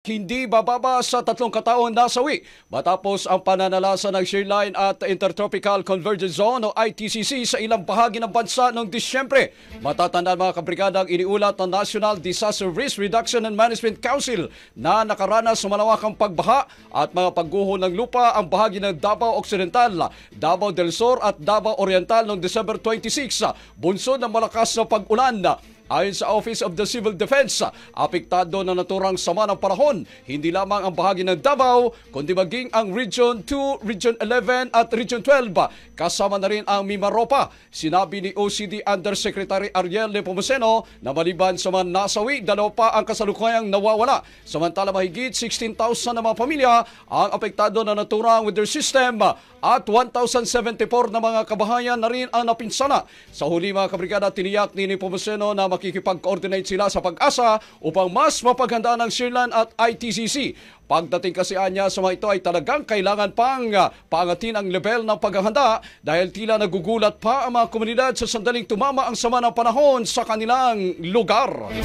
Hindi bababa sa 3 kataon nasawi matapos ang pananalasa ng shearline at Intertropical Convergence Zone o ITCC sa ilang bahagi ng bansa noong Disyembre. Matatandaan mga kabrigada ang iniulat ng National Disaster Risk Reduction and Management Council na nakaranas sa malawakang pagbaha at mga pagguho ng lupa ang bahagi ng Davao Occidental, Davao del Sur at Davao Oriental noong December 26. Bunsod ng malakas na pag-ulan. Ayon sa Office of the Civil Defense, apektado na naturang sama ng panahon, hindi lamang ang bahagi ng Davao, kundi maging ang Region 2, Region 11 at Region 12. Kasama na rin ang Mimaropa. Sinabi ni OCD Undersecretary Ariel Nepomuceno na maliban sa mga nasawi, 2 pa ang kasalukuyang nawawala. Samantala mahigit 16,000 na mga pamilya ang apektado na naturang with their system at 1,074 na mga kabahayan na rin ang napinsala. Sa huli mga kabrigada, tiniyak ni Nepomuceno na makikipag-coordinate sila sa Pag-asa upang mas mapaghanda ng shearline at ITCC. Pagdating kasi niya sa mga ito ay talagang kailangan pang paangatin ang level ng paghahanda dahil tila nagugulat pa ang mga komunidad sa sandaling tumama ang sama ng panahon sa kanilang lugar.